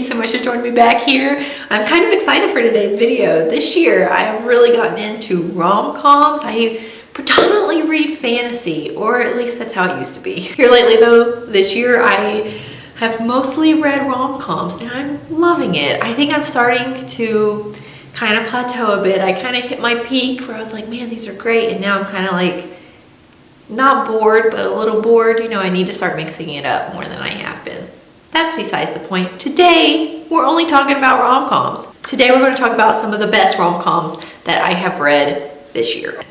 so much for joining me back here. I'm kind of excited for today's video. This year, I have really gotten into rom-coms. I predominantly read fantasy, or at least that's how it used to be. Here lately though, this year, I have mostly read rom-coms and I'm loving it. I think I'm starting to kind of plateau a bit. I kind of hit my peak where I was like, man, these are great. And now I'm kind of like, not bored, but a little bored. You know, I need to start mixing it up more than I have been. That's besides the point. Today, we're only talking about rom-coms. Today, we're going to talk about some of the best rom-coms that I have read this year.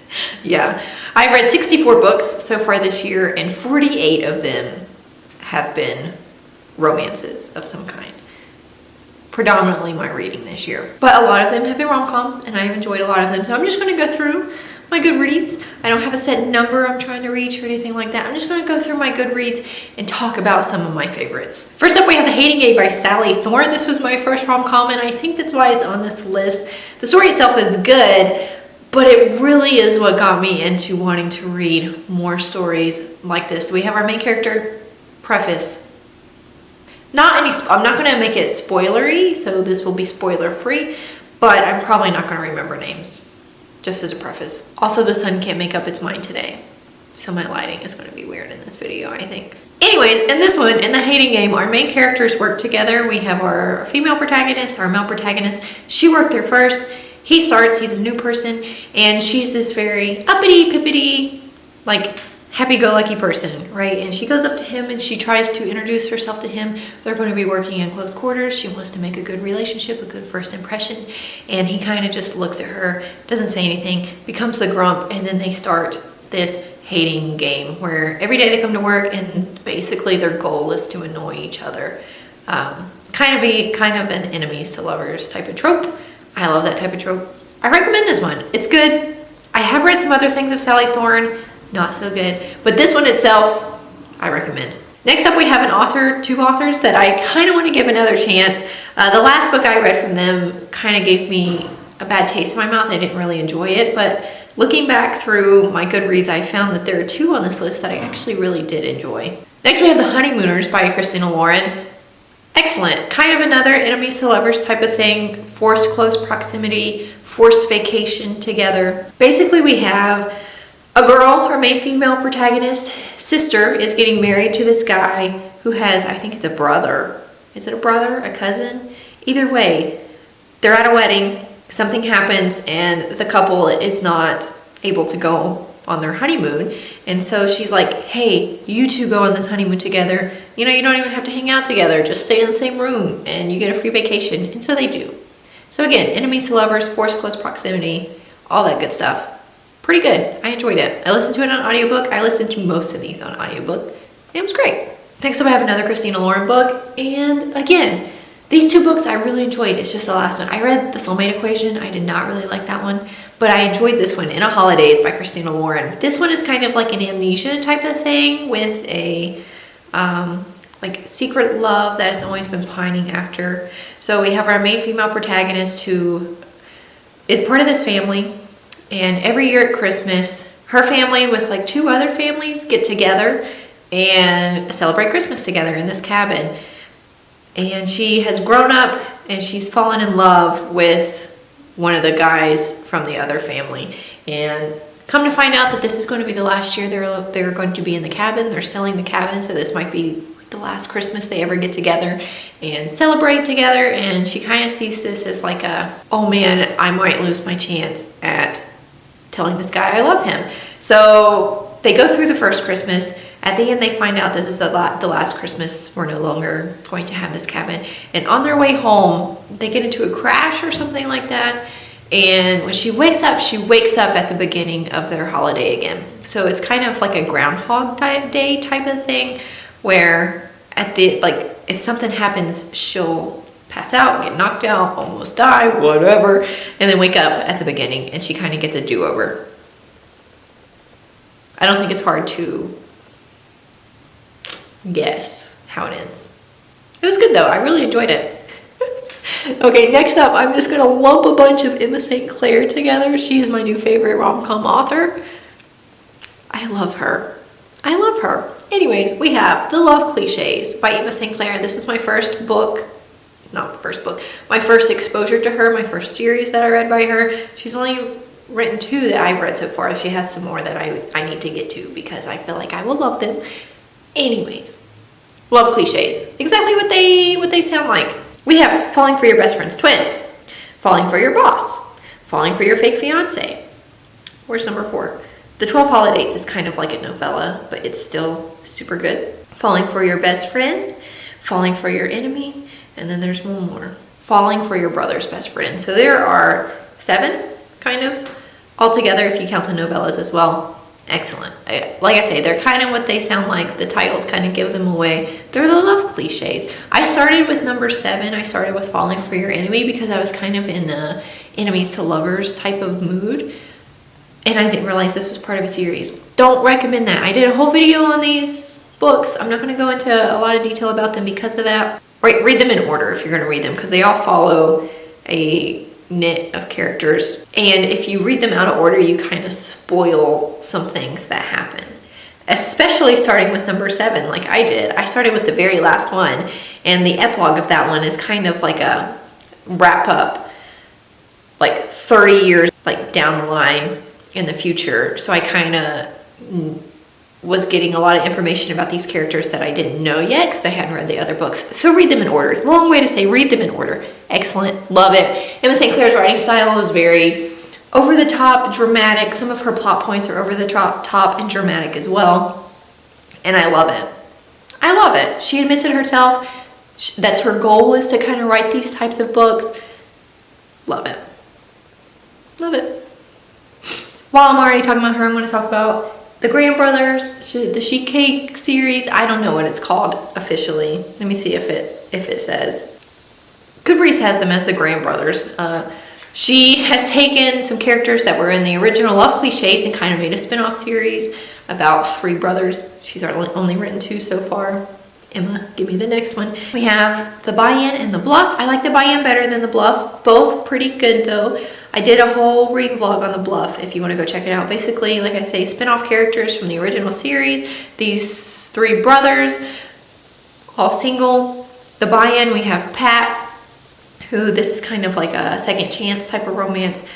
Yeah, I've read 64 books so far this year, and 48 of them have been romances of some kind. Predominantly my reading this year. But a lot of them have been rom-coms, and I've enjoyed a lot of them. So I'm just going to go through my Goodreads. I don't have a set number I'm trying to reach or anything like that. I'm just going to go through my Goodreads and talk about some of my favorites. First up, we have The Hating Game by Sally Thorne. This was my first rom-com, and I think that's why it's on this list. The story itself is good, but it really is what got me into wanting to read more stories like this. We have our main character, preface. I'm not going to make it spoilery, so this will be spoiler free, but I'm probably not going to remember names. Just as a preface. Also, the sun can't make up its mind today, so my lighting is going to be weird in this video, I think. Anyways, in this one, in The Hating Game, our main characters work together. We have our female protagonist, our male protagonist. She worked there first. He starts, he's a new person, and she's this very uppity, pippity, like happy-go-lucky person, right? And she goes up to him and she tries to introduce herself to him. They're going to be working in close quarters. She wants to make a good relationship, a good first impression. And he kind of just looks at her, doesn't say anything, becomes the grump, and then they start this hating game where every day they come to work and basically their goal is to annoy each other. Kind of an enemies to lovers type of trope. I love that type of trope. I recommend this one. It's good. I have read some other things of Sally Thorne. Not so good, but this one itself I recommend. Next up, we have two authors that I kind of want to give another chance. The last book I read from them kind of gave me a bad taste in my mouth. I didn't really enjoy it, but looking back through my Goodreads, I found that there are two on this list that I actually really did enjoy. Next, we have The Honeymooners by Christina Lauren. Excellent. Kind of another enemies to lovers type of thing. Forced close proximity, forced vacation together. Basically, we have a girl, her main female protagonist, sister, is getting married to this guy who has, I think it's a brother. Is it a brother, a cousin? Either way, they're at a wedding, something happens, and the couple is not able to go on their honeymoon. And so she's like, hey, you two go on this honeymoon together. You know, you don't even have to hang out together. Just stay in the same room and you get a free vacation. And so they do. So again, enemies to lovers, forced close proximity, all that good stuff. Pretty good. I enjoyed it. I listened to it on audiobook. I listened to most of these on audiobook, and it was great. Next up, I have another Christina Lauren book, and again, these two books I really enjoyed. It's just the last one. I read The Soulmate Equation. I did not really like that one, but I enjoyed this one, In a Holidays by Christina Lauren. This one is kind of like an amnesia type of thing with a like secret love that it's always been pining after. So we have our main female protagonist who is part of this family. And every year at Christmas, her family with like two other families get together and celebrate Christmas together in this cabin. And she has grown up and she's fallen in love with one of the guys from the other family. And come to find out that this is going to be the last year they're going to be in the cabin. They're selling the cabin, so this might be the last Christmas they ever get together and celebrate together. And she kind of sees this as like oh man, I might lose my chance at telling this guy I love him. So they go through the first Christmas. At the end, they find out this is the last Christmas. We're no longer going to have this cabin. And on their way home, they get into a crash or something like that. And when she wakes up at the beginning of their holiday again. So it's kind of like a Groundhog Day type of thing, where at the if something happens, she'll pass out, get knocked out, almost die, whatever, and then wake up at the beginning, and she kind of gets a do-over. I don't think it's hard to guess how it ends. It was good though. I really enjoyed it. Okay, next up, I'm just gonna lump a bunch of Emma St. Clair together. She's my new favorite rom-com author. I love her. I love her. Anyways, we have The Love Cliches by Emma St. Clair. This was my first book not first book, my first exposure to her, my first series that I read by her. She's only written 2 that I've read so far. She has some more that I need to get to because I feel like I will love them. Anyways, Love Cliches. Exactly what they sound like. We have falling for your best friend's twin, falling for your boss, falling for your fake fiance. Where's number 4? The 12 Holidays is kind of like a novella, but it's still super good. Falling for your best friend, falling for your enemy, and then there's one more. Falling for your brother's best friend. So there are 7, kind of, altogether if you count the novellas as well. Excellent. Like I say, they're kind of what they sound like. The titles kind of give them away. They're the love cliches. I started with number 7. I started with falling for your enemy because I was kind of in a enemies to lovers type of mood. And I didn't realize this was part of a series. Don't recommend that. I did a whole video on these books. I'm not going to go into a lot of detail about them because of that. Read them in order if you're going to read them because they all follow a knit of characters. And if you read them out of order, you kind of spoil some things that happen. Especially starting with number 7 like I did. I started with the very last one. And the epilogue of that one is kind of like a wrap up like 30 years like down the line in the future. So I kind of was getting a lot of information about these characters that I didn't know yet because I hadn't read the other books. So read them in order. Long way to say read them in order. Excellent. Love it. Emma St. Clair's writing style is very over the top, dramatic. Some of her plot points are over the top and dramatic as well. And I love it. I love it. She admits it herself. That's her goal, is to kind of write these types of books. Love it. Love it. While I'm already talking about her, I'm going to talk about the Graham Brothers, the She Cake series. I don't know what it's called officially. Let me see if it says. Goodreads has them as the Graham Brothers. She has taken some characters that were in the original Love Cliches and kind of made a spin-off series about 3 brothers. She's only written 2 so far. Emma, give me the next one. We have the Buyin and the Bluff. I like the Buyin better than the Bluff. Both pretty good though. I did a whole reading vlog on the Bluff if you want to go check it out. Basically, like I say, spin-off characters from the original series. These 3 brothers, all single. The Buyin, we have Pat, who this is kind of like a second chance type of romance.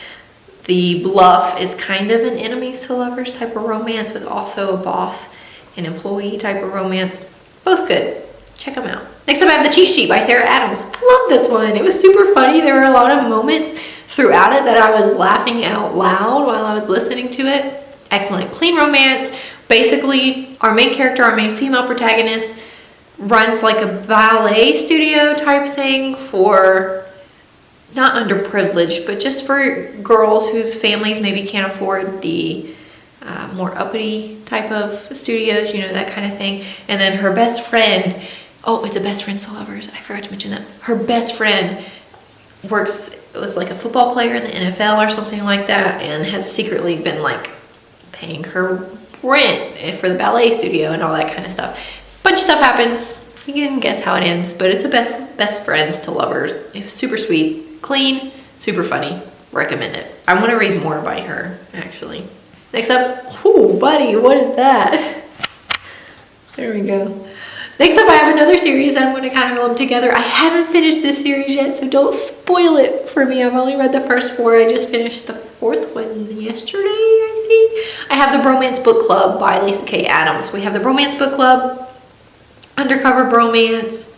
The Bluff is kind of an enemies to lovers type of romance with also a boss and employee type of romance. Both good. Check them out. Next up, I have The Cheat Sheet by Sarah Adams. I love this one. It was super funny. There were a lot of moments throughout it that I was laughing out loud while I was listening to it. Excellent. Clean romance. Basically, our main character, our main female protagonist, runs like a ballet studio type thing for not underprivileged, but just for girls whose families maybe can't afford the more uppity type of studios, you know, that kind of thing. And then her best friend, oh, it's a best friends to lovers. I forgot to mention that. Her best friend was like a football player in the NFL or something like that, and has secretly been like paying her rent for the ballet studio and all that kind of stuff. Bunch of stuff happens. You can guess how it ends, but it's a best friends to lovers. It was super sweet, clean, super funny. Recommend it. I want to read more by her, actually. Next up, ooh, buddy, what is that? There we go. Next up, I have another series that I'm going to kind of lump together. I haven't finished this series yet, so don't spoil it for me. I've only read the first 4. I just finished the 4th one yesterday, I think. I have the Bromance Book Club by Lisa K. Adams. We have the Bromance Book Club, Undercover Bromance,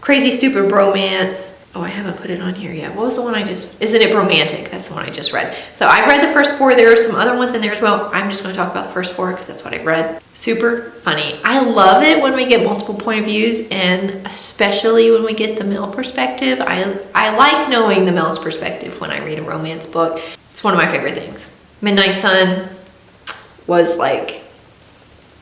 Crazy Stupid Bromance. Oh, I haven't put it on here yet. What was the one Isn't It Romantic? That's the one I just read. So I've read the first 4. There are some other ones in there as well. I'm just going to talk about the first 4 because that's what I've read. Super funny. I love it when we get multiple point of views, and especially when we get the male perspective. I like knowing the male's perspective when I read a romance book. It's one of my favorite things. Midnight Sun was like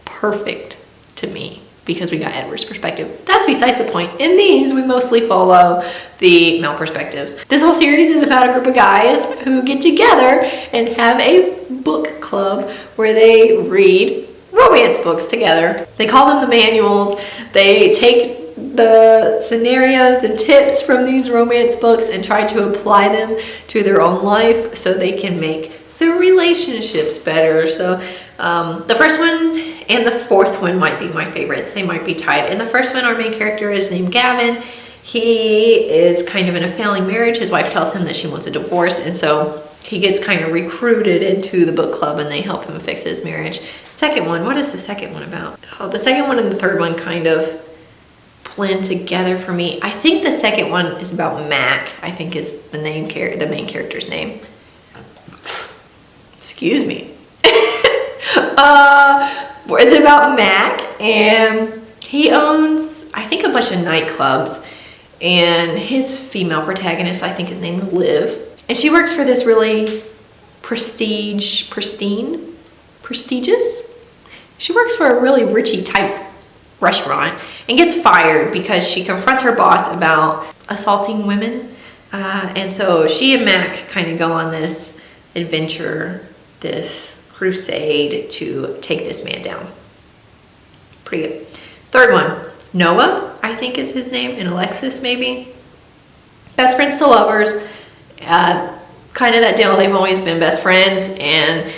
perfect to me, because we got Edward's perspective. That's besides the point. In these, we mostly follow the male perspectives. This whole series is about a group of guys who get together and have a book club where they read romance books together. They call them the manuals. They take the scenarios and tips from these romance books and try to apply them to their own life so they can make their relationships better. So the first one and the 4th one might be my favorites. They might be tied. In the first one, our main character is named Gavin, He is kind of in a failing marriage. His wife tells him that she wants a divorce, and so he gets kind of recruited into the book club and they help him fix his marriage. Second one, what is the second one about? Oh, the second one and the third one kind of blend together for me. I think the second one is about Mac, I think is the main character's name. Excuse me. It's about Mac, and he owns, I think, a bunch of nightclubs, and his female protagonist, I think, is named Liv. And she works for this really prestigious. She works for a really richy type restaurant and gets fired because she confronts her boss about assaulting women. And so she and Mac kind of go on this adventure, this crusade to take this man down. Pretty good. Third one, Noah, I think is his name, and Alexis maybe. Best friends to lovers. Kind of that deal, they've always been best friends, and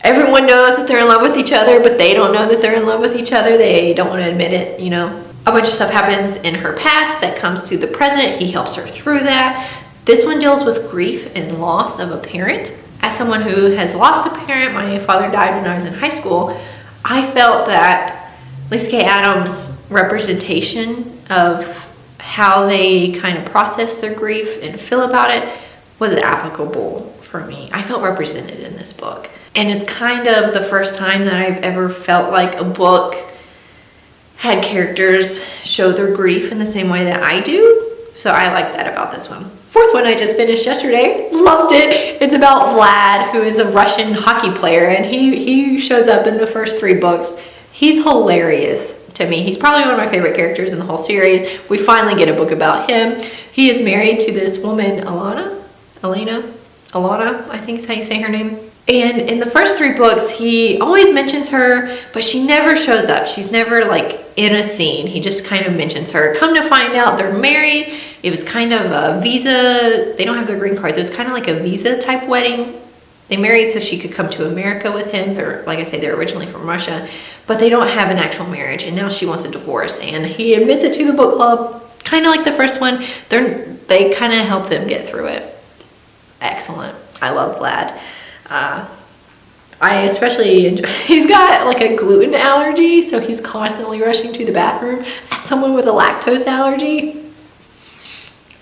everyone knows that they're in love with each other, but they don't know that they're in love with each other. They don't want to admit it, you know. A bunch of stuff happens in her past that comes to the present. He helps her through that. This one deals with grief and loss of a parent. As someone who has lost a parent, my father died when I was in high school, I felt that Lisa K. Adams' representation of how they kind of process their grief and feel about it was applicable for me. I felt represented in this book. And it's kind of the first time that I've ever felt like a book had characters show their grief in the same way that I do. So I like that about this one. Fourth one I just finished yesterday. Loved it. It's about Vlad, who is a Russian hockey player, and he shows up in the first 3 books. He's hilarious to me. He's probably one of my favorite characters in the whole series. We finally get a book about him. He is married to this woman, Alana, I think is how you say her name. And in the first 3 books, he always mentions her, but she never shows up. She's never like in a scene. He just kind of mentions her. Come to find out, they're married. It was kind of a visa. They don't have their green cards. It was kind of like a visa type wedding. They married so she could come to America with him. They're, like I say, they're originally from Russia, but they don't have an actual marriage. And now she wants a divorce, and he admits it to the book club. Kind of like the first one. They kind of help them get through it. Excellent. I love Vlad. I especially enjoy, he's got like a gluten allergy, so he's constantly rushing to the bathroom. As someone with a lactose allergy,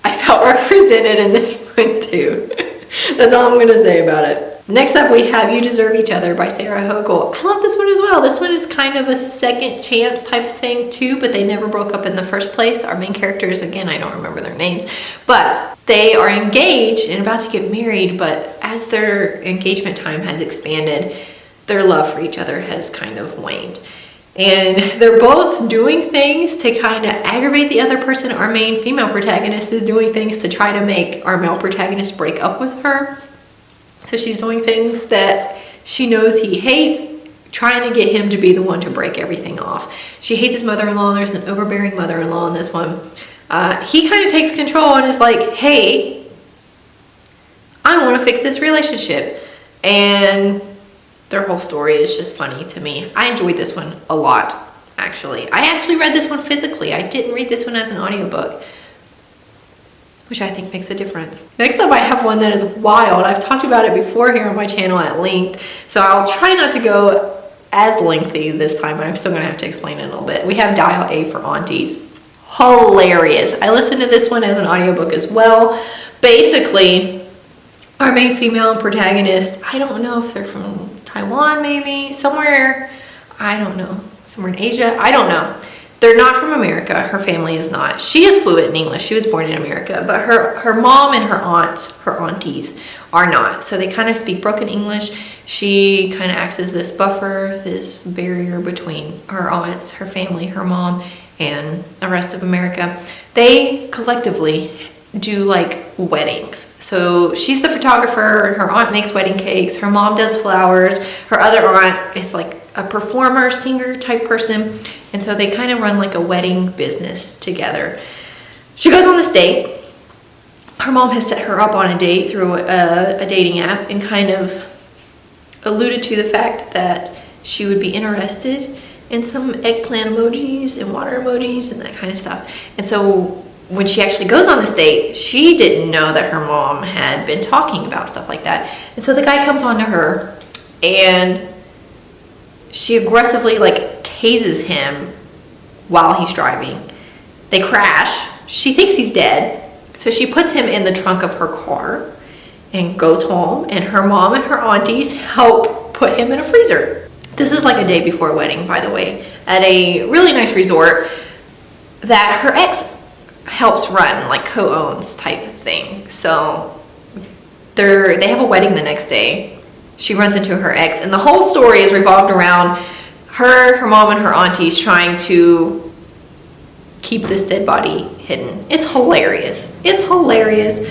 I felt represented in this one too. That's all I'm going to say about it. Next up, we have You Deserve Each Other by Sarah Hochul. I love this one as well. This one is kind of a second chance type thing too, but they never broke up in the first place. Our main characters, again, I don't remember their names, but they are engaged and about to get married, but as their engagement time has expanded, their love for each other has kind of waned. And they're both doing things to kind of aggravate the other person. Our main female protagonist is doing things to try to make our male protagonist break up with her. So she's doing things that she knows he hates, trying to get him to be the one to break everything off. She hates his mother-in-law. There's an overbearing mother-in-law in this one. He kind of takes control and is like, hey, I want to fix this relationship. And their whole story is just funny to me. I enjoyed this one a lot, actually. I actually read this one physically. I didn't read this one as an audiobook, which I think makes a difference. Next up, I have one that is wild. I've talked about it before here on my channel at length, so I'll try not to go as lengthy this time, but I'm still gonna have to explain it a little bit. We have Dial A for Aunties. Hilarious. I listened to this one as an audiobook as well. Basically, our main female protagonist, I don't know if they're from Taiwan maybe, somewhere, I don't know, somewhere in Asia, I don't know. They're not from America. Her family is not. She is fluent in English. She was born in America, but her mom and her aunts, her aunties, are not. So they kind of speak broken English. She kind of acts as this buffer, this barrier between her aunts, her family, her mom, and the rest of America. They collectively do like weddings. So she's the photographer. Her aunt makes wedding cakes. Her mom does flowers. Her other aunt is like a performer, singer type person. And so they kind of run like a wedding business together. She goes on this date. Her mom has set her up on a date through a dating app and kind of alluded to the fact that she would be interested in some eggplant emojis and water emojis and that kind of stuff. And so when she actually goes on this date, she didn't know that her mom had been talking about stuff like that. And so the guy comes on to her and she aggressively like tases him while he's driving. They crash. She thinks he's dead. So she puts him in the trunk of her car and goes home, and her mom and her aunties help put him in a freezer. This is like a day before a wedding, by the way, at a really nice resort that her ex helps run, like co-owns type of thing. So they have a wedding the next day. She runs into her ex, and the whole story is revolved around her mom, and her aunties trying to keep this dead body hidden. It's hilarious. It's hilarious.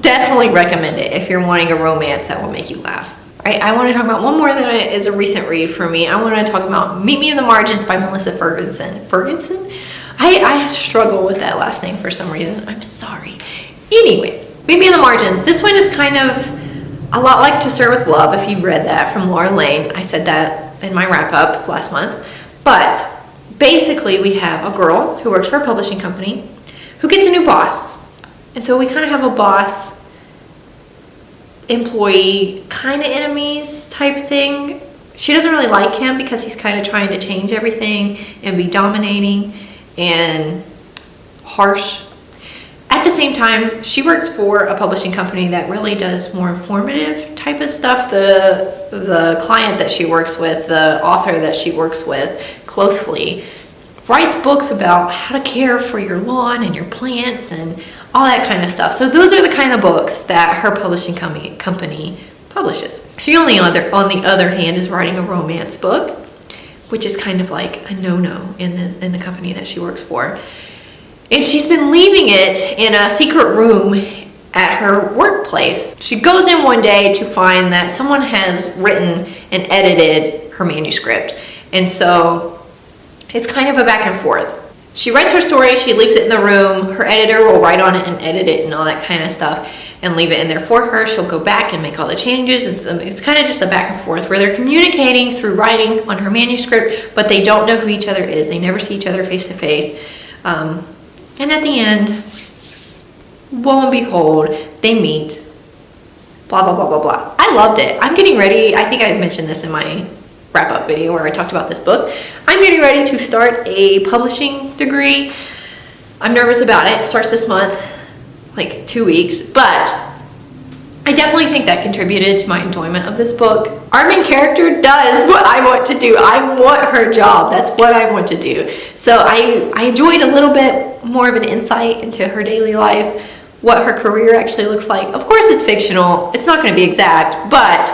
Definitely recommend it if you're wanting a romance that will make you laugh. All right, I want to talk about one more that is a recent read for me. I want to talk about Meet Me in the Margins by Melissa Ferguson. Ferguson? I struggle with that last name for some reason. I'm sorry. Anyways, Meet Me in the Margins. This one is kind of a lot like To Serve with Love, if you've read that, from Laura Lane. I said that in my wrap-up last month. But basically, we have a girl who works for a publishing company who gets a new boss. And so we kind of have a boss, employee, kind of enemies type thing. She doesn't really like him because he's kind of trying to change everything and be dominating and harsh. At the same time, she works for a publishing company that really does more informative type of stuff. The client that she works with, the author that she works with closely, writes books about how to care for your lawn and your plants and all that kind of stuff. So those are the kind of books that her publishing company publishes. She, on the other hand, is writing a romance book, which is kind of like a no-no in the company that she works for. And she's been leaving it in a secret room at her workplace. She goes in one day to find that someone has written and edited her manuscript. And so it's kind of a back and forth. She writes her story, she leaves it in the room, her editor will write on it and edit it and all that kind of stuff and leave it in there for her. She'll go back and make all the changes. It's kind of just a back and forth where they're communicating through writing on her manuscript, but they don't know who each other is. They never see each other face to face. And at the end, lo and behold, they meet, blah, blah, blah, blah, blah. I loved it. I'm getting ready. I think I mentioned this in my wrap-up video where I talked about this book. I'm getting ready to start a publishing degree. I'm nervous about it. It starts this month, like 2 weeks, but I definitely think that contributed to my enjoyment of this book. Our main character does what I want to do. I want her job. That's what I want to do. So I enjoyed a little bit more of an insight into her daily life, what her career actually looks like. Of course, it's fictional. It's not going to be exact, but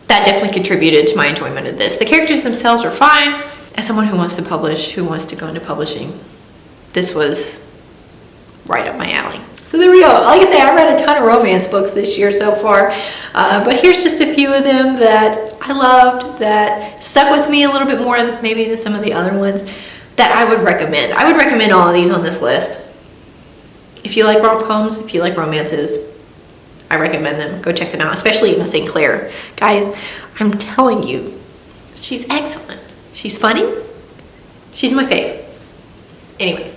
that definitely contributed to my enjoyment of this. The characters themselves are fine. As someone who wants to publish, who wants to go into publishing, this was right up my alley. So there we go. Like I say, I read a ton of romance books this year so far, but here's just a few of them that I loved, that stuck with me a little bit more maybe than some of the other ones that I would recommend. I would recommend all of these on this list. If you like rom-coms, if you like romances, I recommend them. Go check them out, especially Emma St. Clair. Guys, I'm telling you, she's excellent. She's funny. She's my fave. Anyways,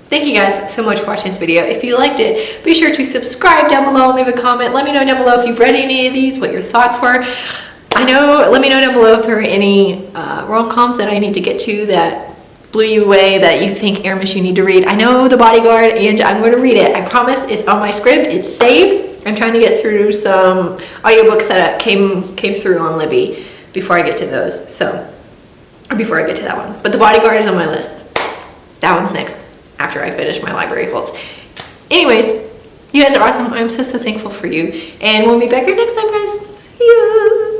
thank you guys so much for watching this video. If you liked it, be sure to subscribe down below and leave a comment. Let me know down below if you've read any of these, what your thoughts were. Let me know down below if there are any rom-coms that I need to get to that blew you away, that you think, Aramis, you need to read. I know The Bodyguard, and I'm going to read it. I promise. It's on my script. It's saved. I'm trying to get through some audiobooks that came through on Libby before I get to those. Or before I get to that one. But The Bodyguard is on my list. That one's next, after I finish my library holds. Anyways, you guys are awesome. I'm so thankful for you. And we'll be back here next time, guys. See ya.